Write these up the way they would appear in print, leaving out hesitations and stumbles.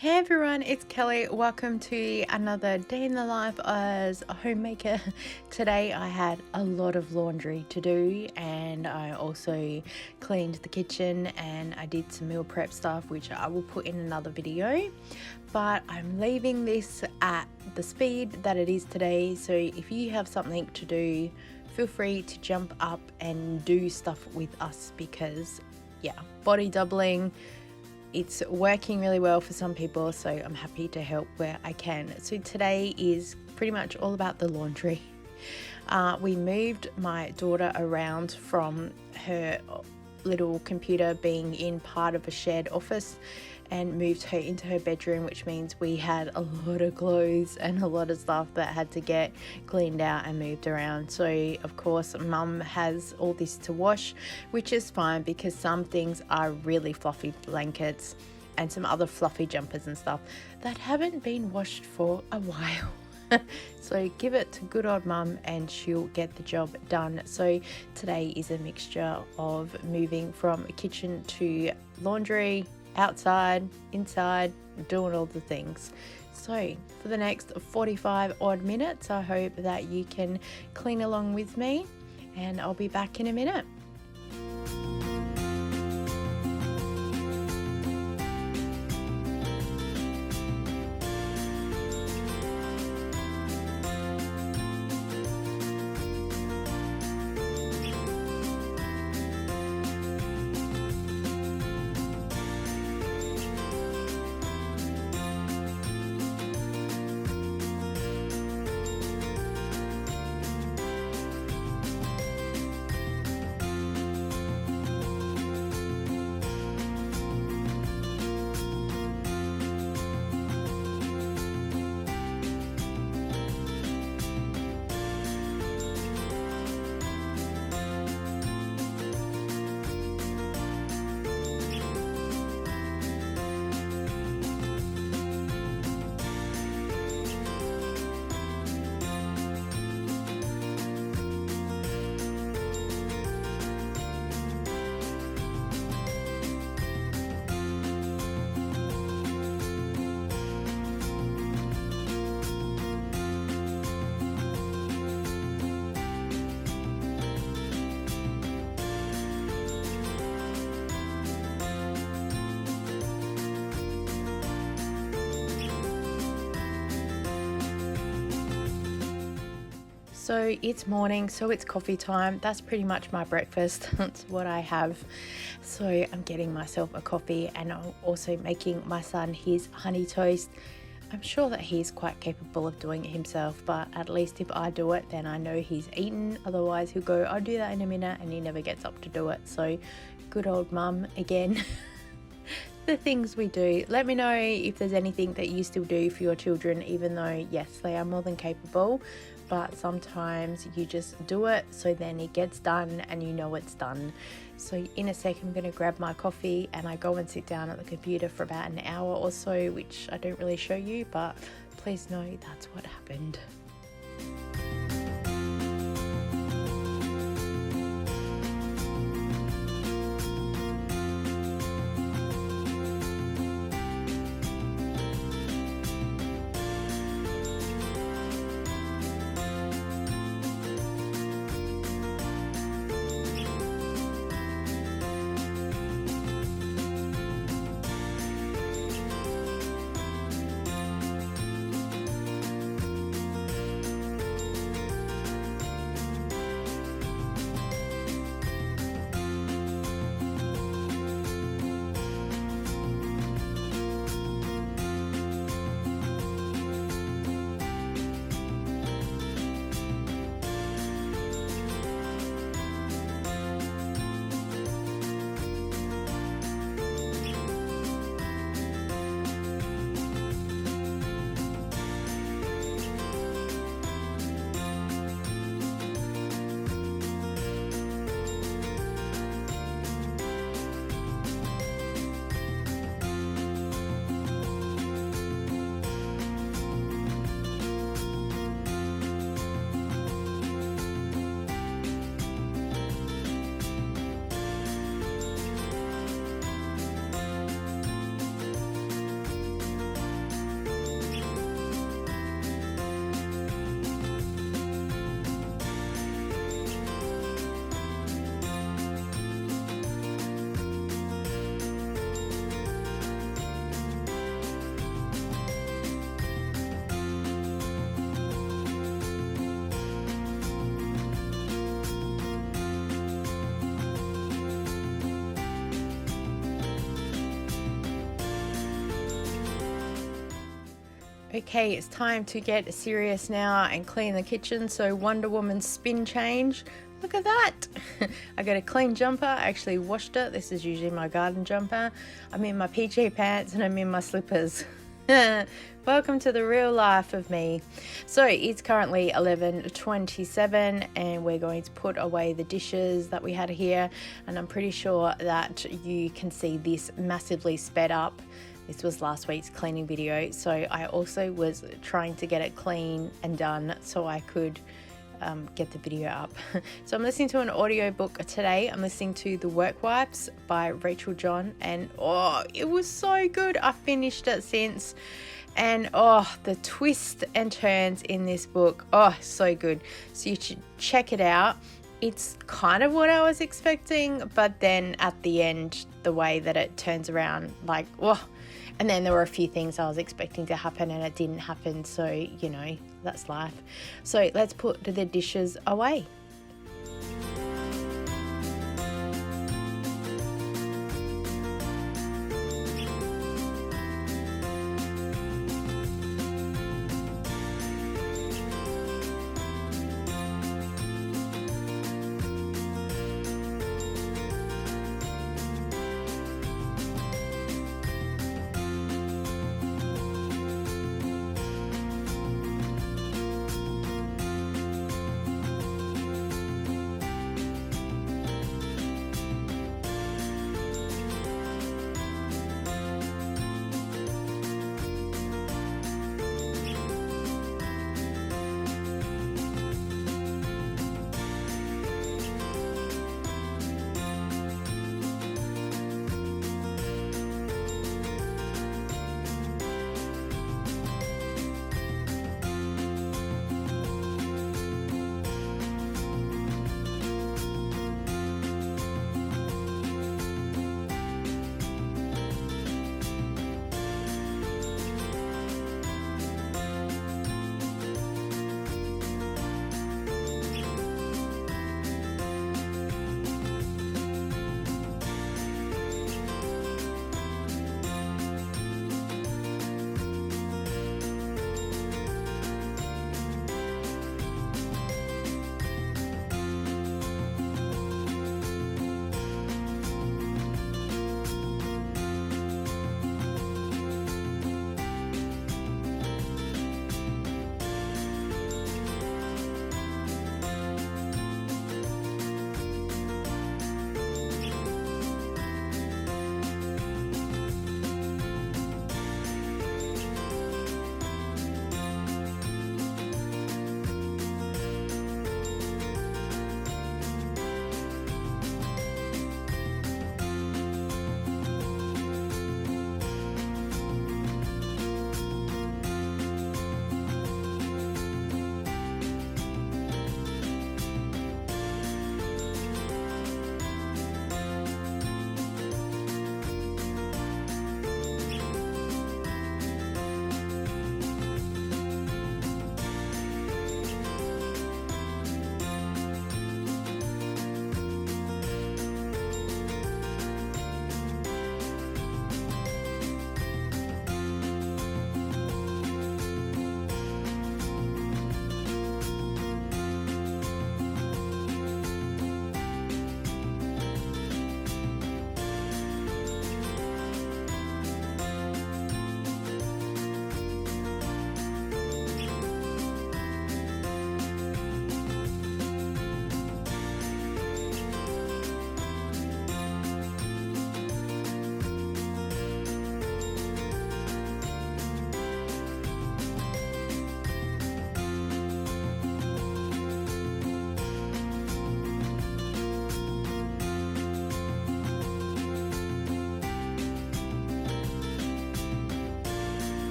Hey everyone, it's Kelly. Welcome to another day in the life as a homemaker. Today I had a lot of laundry to do, and I also cleaned the kitchen and I did some meal prep stuff, which I will put in another video. But I'm leaving this at the speed that it is today, so if you have something to do, feel free to jump up and do stuff with us, because body doubling, it's working really well for some people, so I'm happy to help where I can. So today is pretty much all about the laundry. We moved my daughter around from her little computer being in part of a shared office and moved her into her bedroom, which means we had a lot of clothes and a lot of stuff that had to get cleaned out and moved around. So of course mum has all this to wash, which is fine because some things are really fluffy blankets and some other fluffy jumpers and stuff that haven't been washed for a while. So give it to good old mum and she'll get the job done. So today is a mixture of moving from kitchen to laundry, outside, inside, doing all the things. So for the next 45 odd minutes, I hope that you can clean along with me, and I'll be back in a minute. So it's morning, so it's coffee time. That's pretty much my breakfast. That's what I have. So I'm getting myself a coffee, and I'm also making my son his honey toast. I'm sure that he's quite capable of doing it himself, but at least if I do it, then I know he's eaten. Otherwise he'll go, I'll do that in a minute, and he never gets up to do it. So good old mum again. The things we do. Let me know if there's anything that you still do for your children, even though yes, they are more than capable, but sometimes you just do it so then it gets done and you know it's done. So in a second I'm going to grab my coffee and I go and sit down at the computer for about an hour or so, which I don't really show you, but please know that's what happened. Okay, it's time to get serious now and clean the kitchen. So Wonder Woman's spin change. Look at that. I got a clean jumper. I actually washed it. This is usually my garden jumper. I'm in my PJ pants and I'm in my slippers. Welcome to the real life of me. So it's currently 11:27 and we're going to put away the dishes that we had here, and I'm pretty sure that you can see this massively sped up. This was last week's cleaning video, so I also was trying to get it clean and done so I could get the video up. So I'm listening to an audiobook today. I'm listening to The Work Wipes by Rachel John, and oh, it was so good. I finished it since, and oh, the twists and turns in this book, oh, so good. So you should check it out. It's kind of what I was expecting, but then at the end, the way that it turns around, like, oh, and then there were a few things I was expecting to happen and it didn't happen. So, you know, that's life. So let's put the dishes away.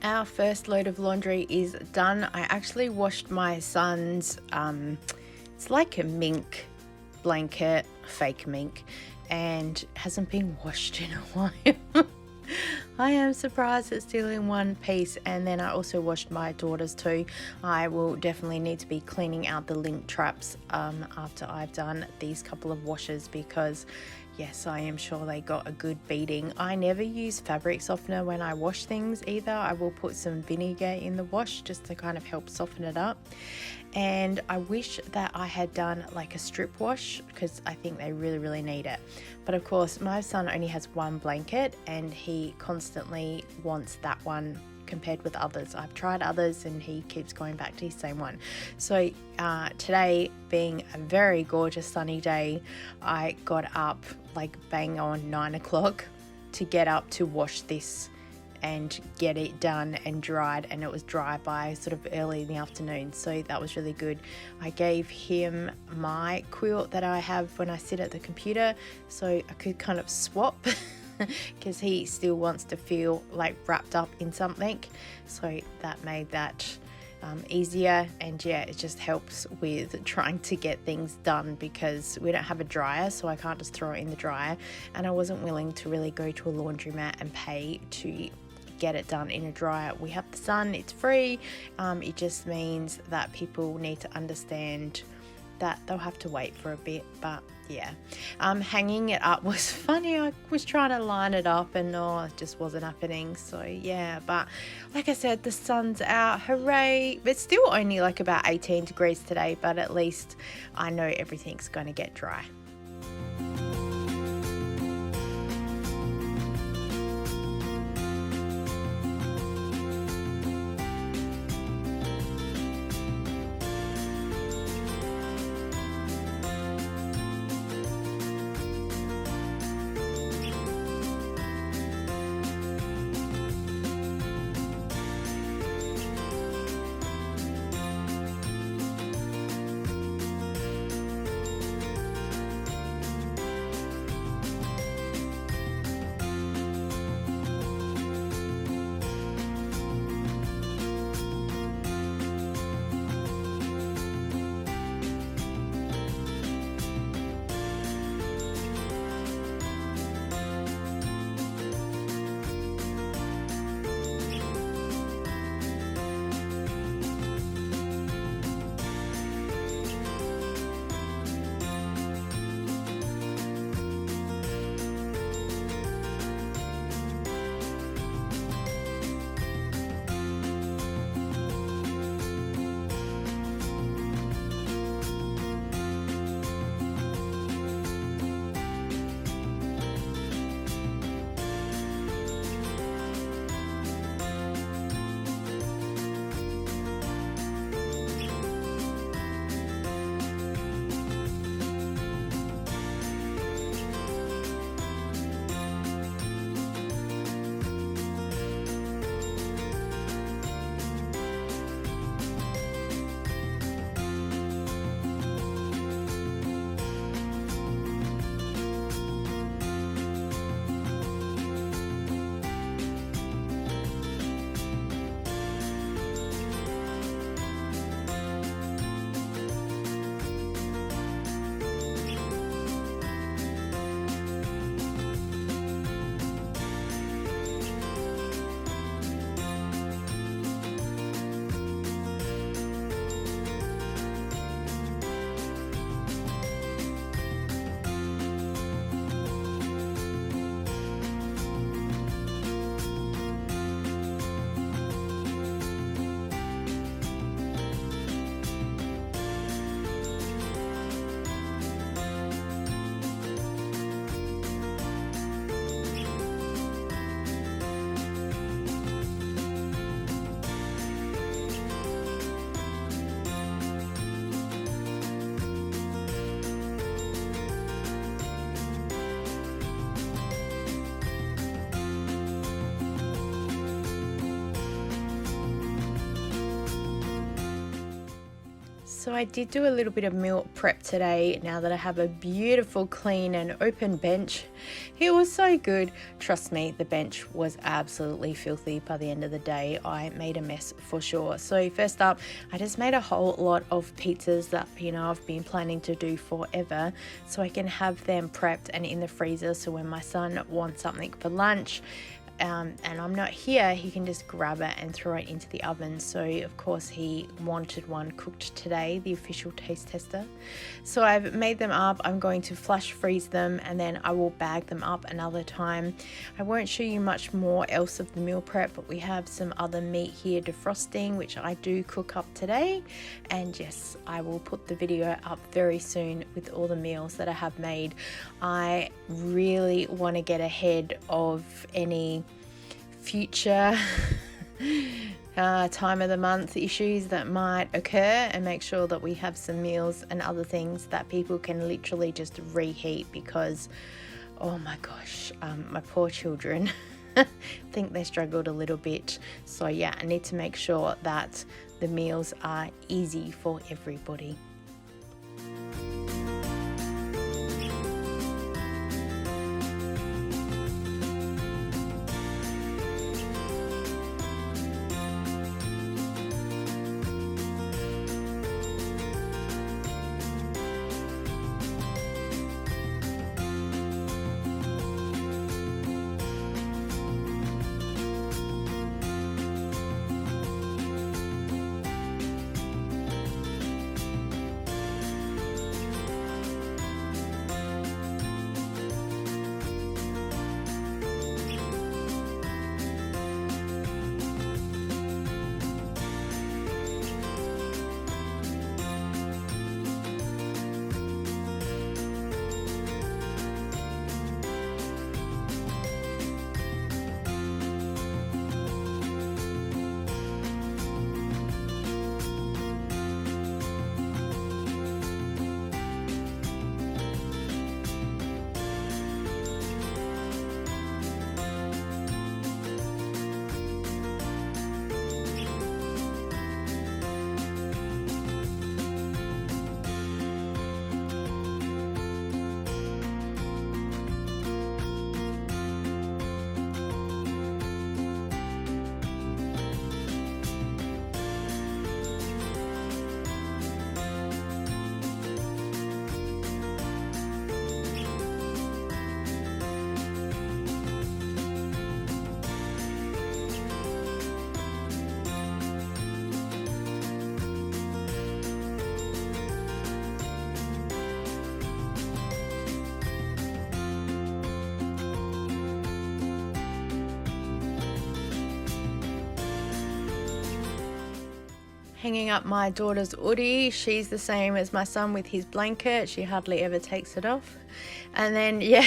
Our first load of laundry is done. I actually washed my son's, it's like a mink blanket, fake mink, and hasn't been washed in a while. I am surprised it's still in one piece. And then I also washed my daughter's too. I will definitely need to be cleaning out the link traps after I've done these couple of washes, because yes, I am sure they got a good beating. I never use fabric softener when I wash things either. I will put some vinegar in the wash just to kind of help soften it up. And I wish that I had done like a strip wash, because I think they really need it. But of course, my son only has one blanket and he constantly wants that one compared with others. I've tried others and he keeps going back to his same one. So today, being a very gorgeous sunny day, I got up like bang on 9 o'clock to get up to wash this and get it done and dried, and it was dry by sort of early in the afternoon, so that was really good. I gave him my quilt that I have when I sit at the computer, so I could kind of swap because he still wants to feel like wrapped up in something, so that made that easier. And yeah, it just helps with trying to get things done because we don't have a dryer, so I can't just throw it in the dryer, and I wasn't willing to really go to a laundromat and pay to get it done in a dryer. We have the sun, it's free. It just means that people need to understand that they'll have to wait for a bit. But yeah, hanging it up was funny. I was trying to line it up and it just wasn't happening. So yeah, but like I said, the sun's out, hooray. It's still only like about 18 degrees today, but at least I know everything's going to get dry. So I did do a little bit of meal prep today now that I have a beautiful, clean and open bench. It was so good. Trust me, the bench was absolutely filthy by the end of the day. I made a mess for sure. So first up, I just made a whole lot of pizzas that, I've been planning to do forever, so I can have them prepped and in the freezer, so when my son wants something for lunch, and I'm not here, he can just grab it and throw it into the oven. So of course he wanted one cooked today, the official taste tester. So I've made them up. I'm going to flash freeze them and then I will bag them up another time. I won't show you much more else of the meal prep, but we have some other meat here defrosting, which I do cook up today. And yes, I will put the video up very soon with all the meals that I have made. I really want to get ahead of any future time of the month issues that might occur and make sure that we have some meals and other things that people can literally just reheat, because oh my gosh, my poor children I think they struggled a little bit. So yeah, I need to make sure that the meals are easy for everybody. Hanging up my daughter's hoodie. She's the same as my son with his blanket. She hardly ever takes it off. And then yeah,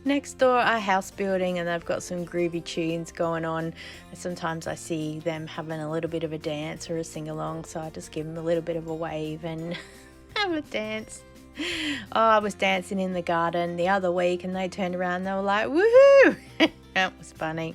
next door are house building and they've got some groovy tunes going on. Sometimes I see them having a little bit of a dance or a sing along, so I just give them a little bit of a wave and have a dance. Oh, I was dancing in the garden the other week and they turned around and they were like, woohoo! That was funny.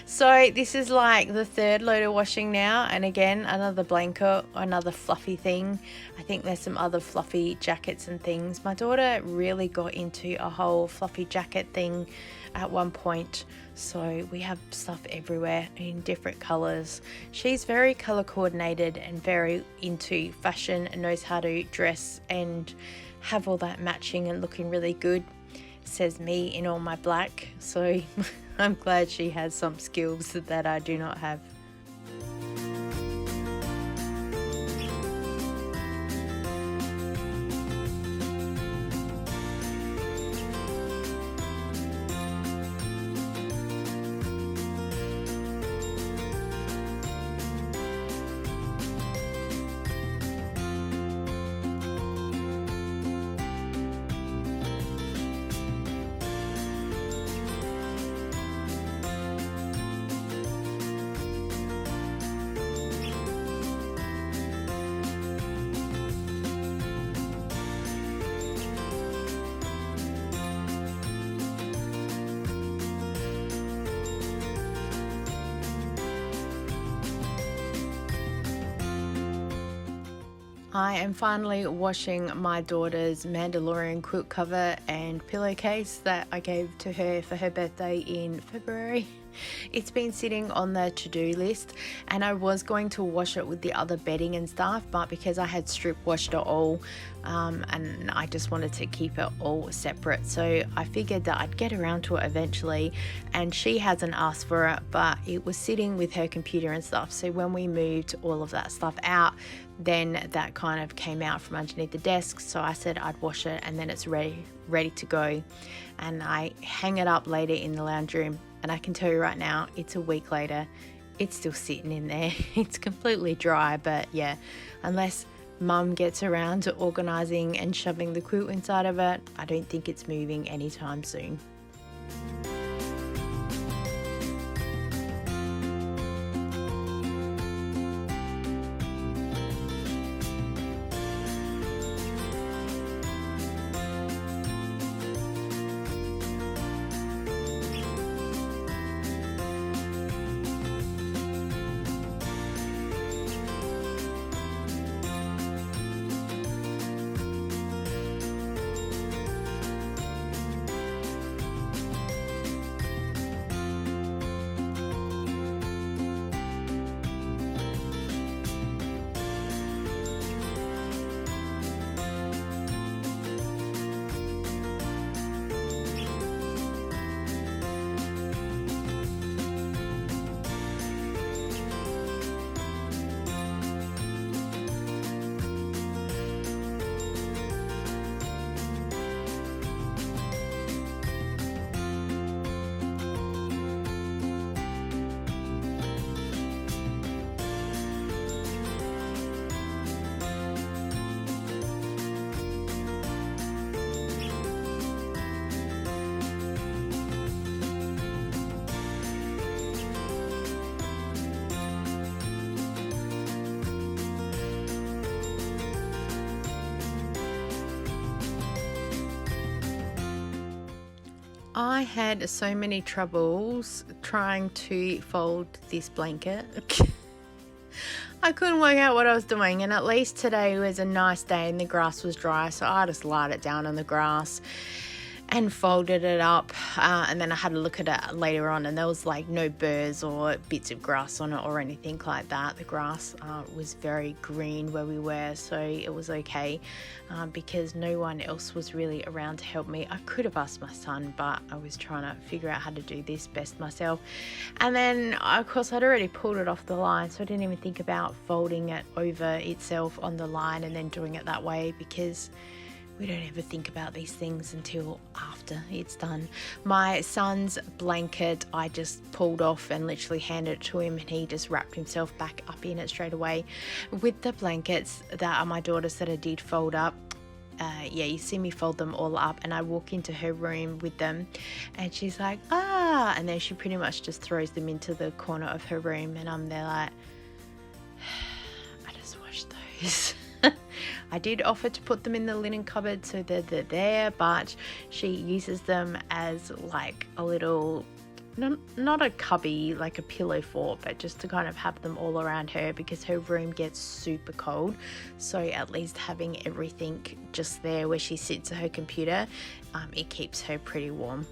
So this is like the third load of washing now, and again another blanket, another fluffy thing. I think there's some other fluffy jackets and things. My daughter really got into a whole fluffy jacket thing at one point, so we have stuff everywhere in different colors. She's very color coordinated and very into fashion and knows how to dress and have all that matching and looking really good. Says me in all my black, so I'm glad she has some skills that I do not have. I am finally washing my daughter's Mandalorian quilt cover and pillowcase that I gave to her for her birthday in February. It's been sitting on the to-do list, and I was going to wash it with the other bedding and stuff, but because I had strip washed it all and I just wanted to keep it all separate, so I figured that I'd get around to it eventually. And she hasn't asked for it, but it was sitting with her computer and stuff, so when we moved all of that stuff out, then that kind of came out from underneath the desk. So I said I'd wash it and then it's ready to go. And I hang it up later in the lounge room, and I can tell you right now, it's a week later, it's still sitting in there. It's completely dry, but yeah, unless Mum gets around to organising and shoving the quilt inside of it, I don't think it's moving anytime soon. I had so many troubles trying to fold this blanket. I couldn't work out what I was doing, and at least today was a nice day and the grass was dry, so I just laid it down on the grass and folded it up, and then I had a look at it later on, and there was like no burrs or bits of grass on it or anything like that. The grass was very green where we were, so it was okay, because no one else was really around to help me. I could have asked my son, but I was trying to figure out how to do this best myself. And then of course I'd already pulled it off the line, so I didn't even think about folding it over itself on the line and then doing it that way, because we don't ever think about these things until after it's done. My son's blanket, I just pulled off and literally handed it to him, and he just wrapped himself back up in it straight away. With the blankets that are my daughter's that I did fold up, yeah, you see me fold them all up, and I walk into her room with them, and she's like, and then she pretty much just throws them into the corner of her room, and I'm there like, I just washed those. I did offer to put them in the linen cupboard so that they're there, but she uses them as like a little, not a cubby, like a pillow fort, but just to kind of have them all around her, because her room gets super cold. So at least having everything just there where she sits at her computer, it keeps her pretty warm.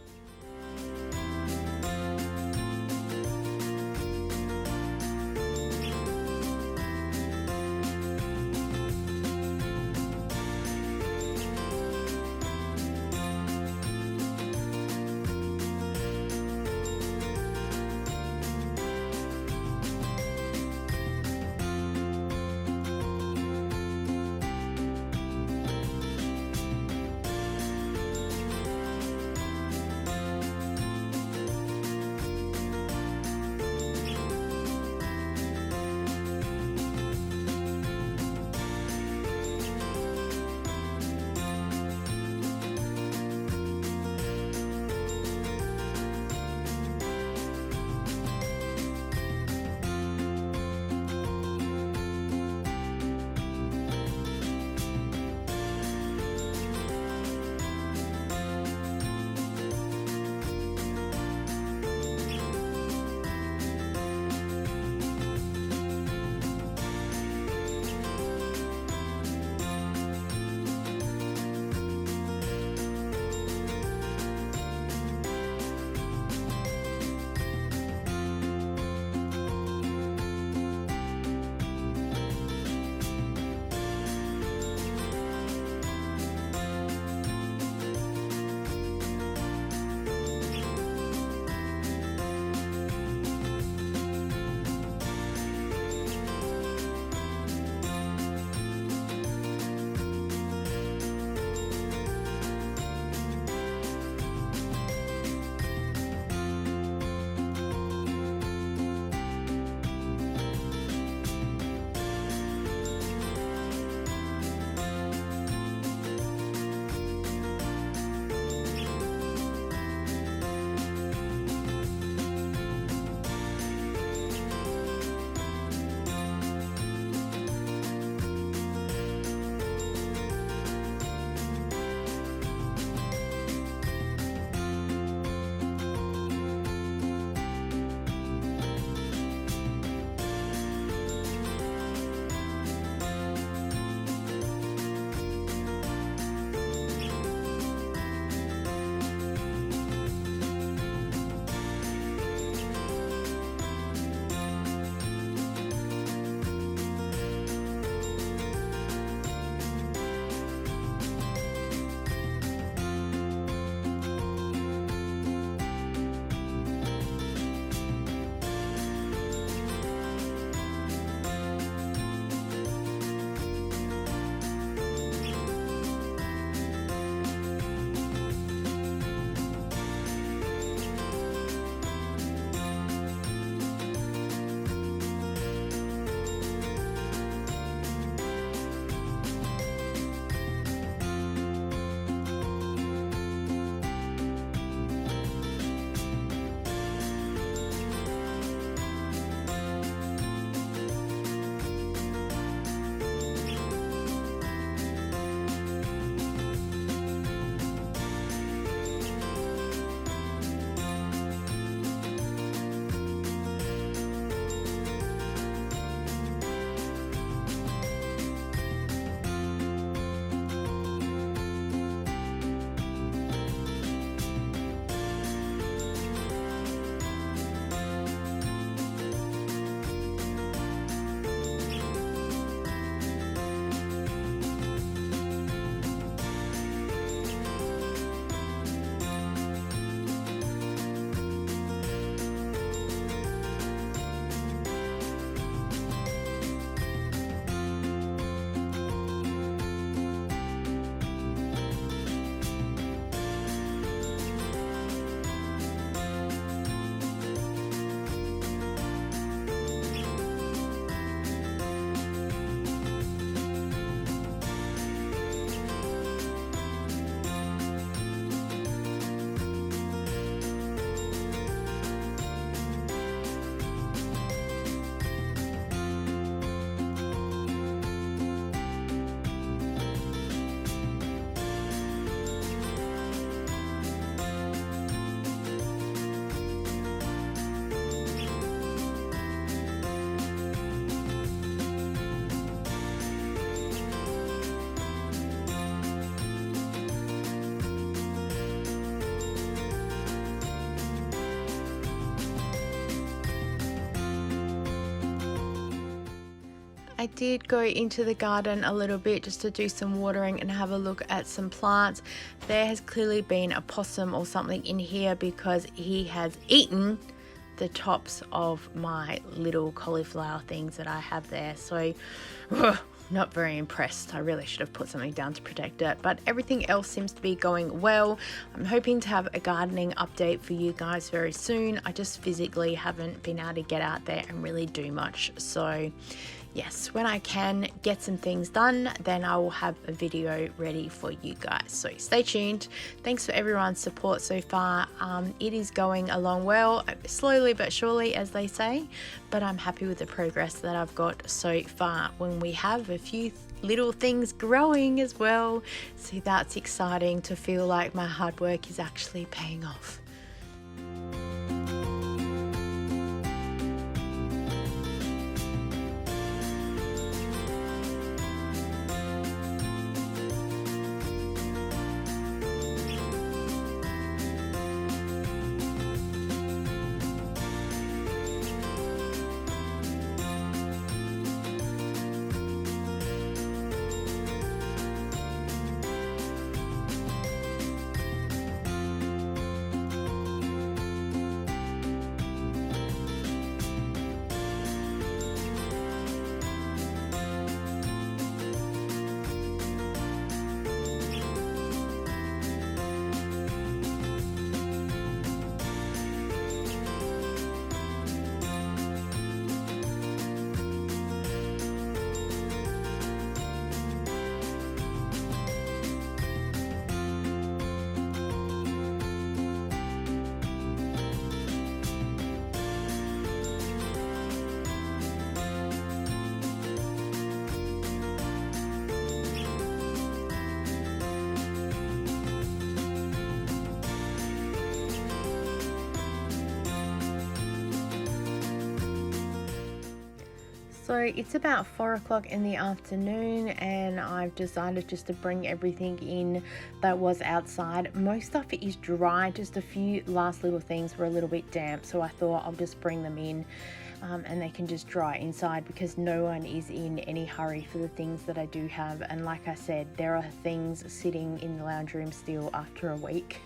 I did go into the garden a little bit just to do some watering and have a look at some plants. There has clearly been a possum or something in here because he has eaten the tops of my little cauliflower things that I have there. So not very impressed. I really should have put something down to protect it, but everything else seems to be going well. I'm hoping to have a gardening update for you guys very soon. I just physically haven't been able to get out there and really do much. So yes, when I can get some things done, then I will have a video ready for you guys. So stay tuned. Thanks for everyone's support so far. It is going along well, slowly but surely, as they say, but I'm happy with the progress that I've got so far. When we have a few little things growing as well, so that's exciting to feel like my hard work is actually paying off. So it's about 4 o'clock in the afternoon and I've decided just to bring everything in that was outside. Most stuff is dry, just a few last little things were a little bit damp, so I thought I'll just bring them in and they can just dry inside because no one is in any hurry for the things that I do have. And like I said, there are things sitting in the lounge room still after a week.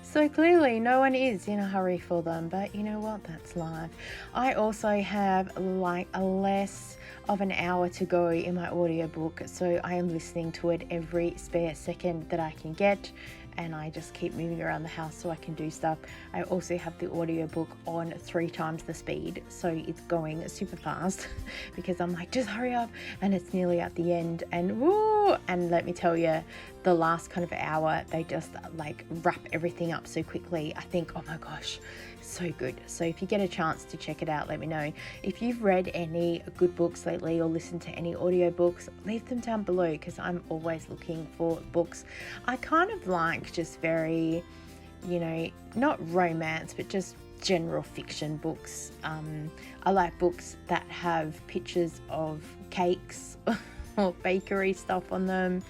So clearly no one is in a hurry for them, but you know what, that's life. I also have like less of an hour to go in my audiobook, so I am listening to it every spare second that I can get, and I just keep moving around the house so I can do stuff. I also have the audiobook on 3 times the speed, so it's going super fast because I'm like, just hurry up, and it's nearly at the end, and woo! And let me tell you, the last kind of hour, they just like wrap everything up so quickly. I think, oh my gosh, so good. So if you get a chance to check it out, let me know. If you've read any good books lately or listened to any audiobooks, leave them down below because I'm always looking for books. I kind of like just very, you know, not romance, but just general fiction books. I like books that have pictures of cakes or bakery stuff on them.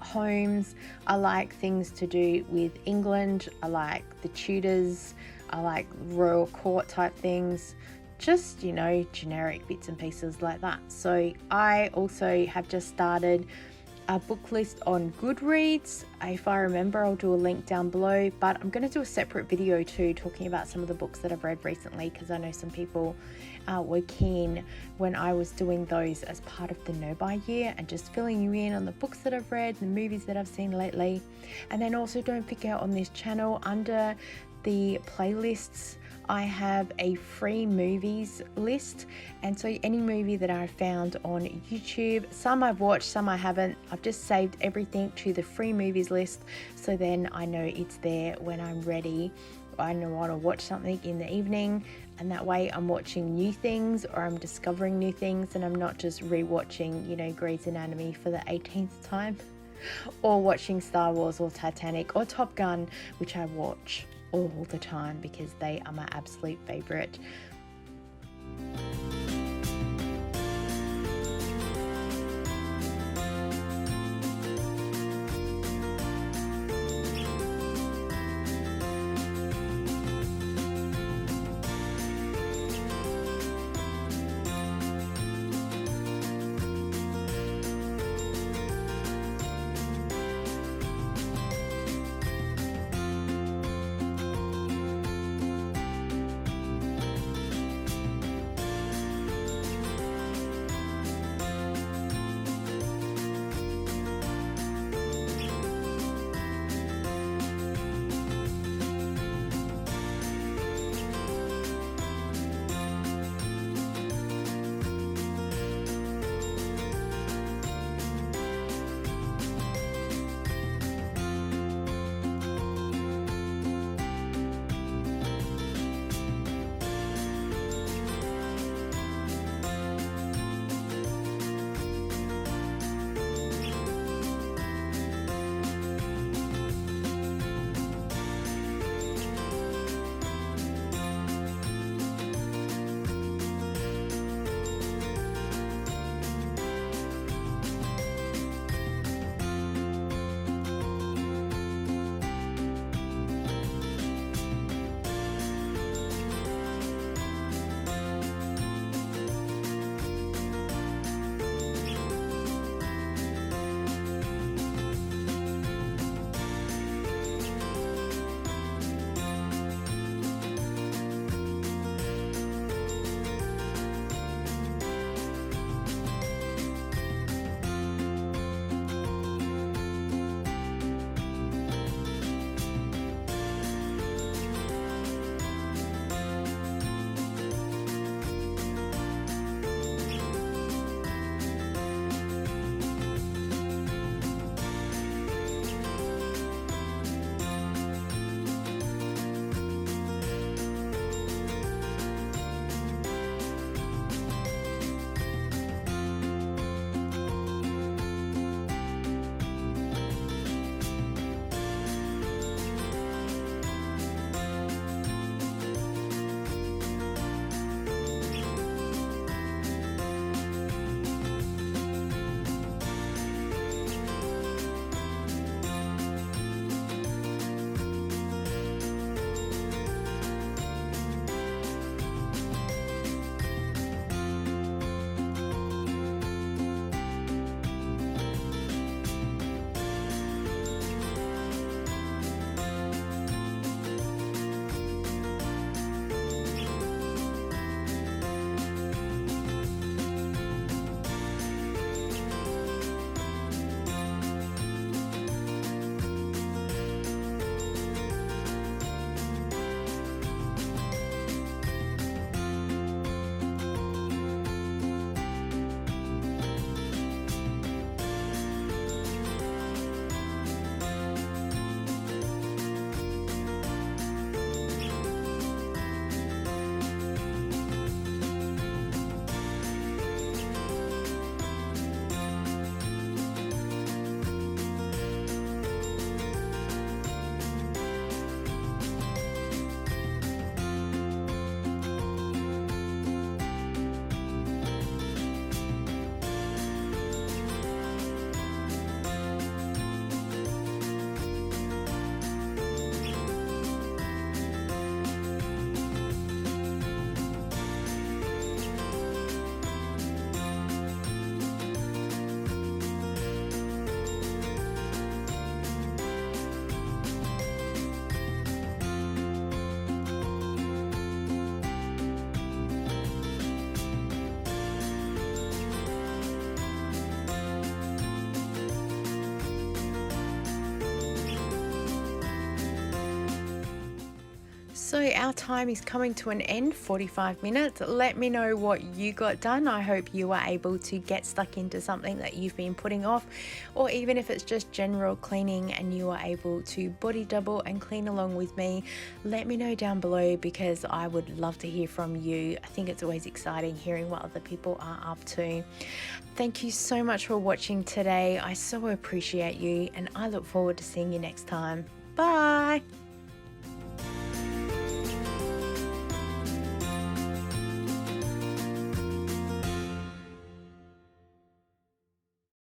Homes. I like things to do with England. I like the Tudors. I like royal court type things. Just, you know, generic bits and pieces like that. So I also have just started a book list on Goodreads. If I remember, I'll do a link down below, but I'm going to do a separate video too talking about some of the books that I've read recently, because I know some people were keen when I was doing those as part of the no buy year and just filling you in on the books that I've read, the movies that I've seen lately. And then also don't forget, on this channel under the playlists, I have a free movies list, and so any movie that I've found on YouTube, some I've watched, some I haven't, I've just saved everything to the free movies list, so then I know it's there when I'm ready. I want to watch something in the evening, and that way I'm watching new things or I'm discovering new things, and I'm not just rewatching, you know, Grey's Anatomy for the 18th time, or watching Star Wars or Titanic or Top Gun, which I watch all the time because they are my absolute favorite. So our time is coming to an end, 45 minutes. Let me know what you got done. I hope you were able to get stuck into something that you've been putting off, or even if it's just general cleaning and you are able to body double and clean along with me. Let me know down below because I would love to hear from you. I think it's always exciting hearing what other people are up to. Thank you so much for watching today. I so appreciate you and I look forward to seeing you next time. Bye.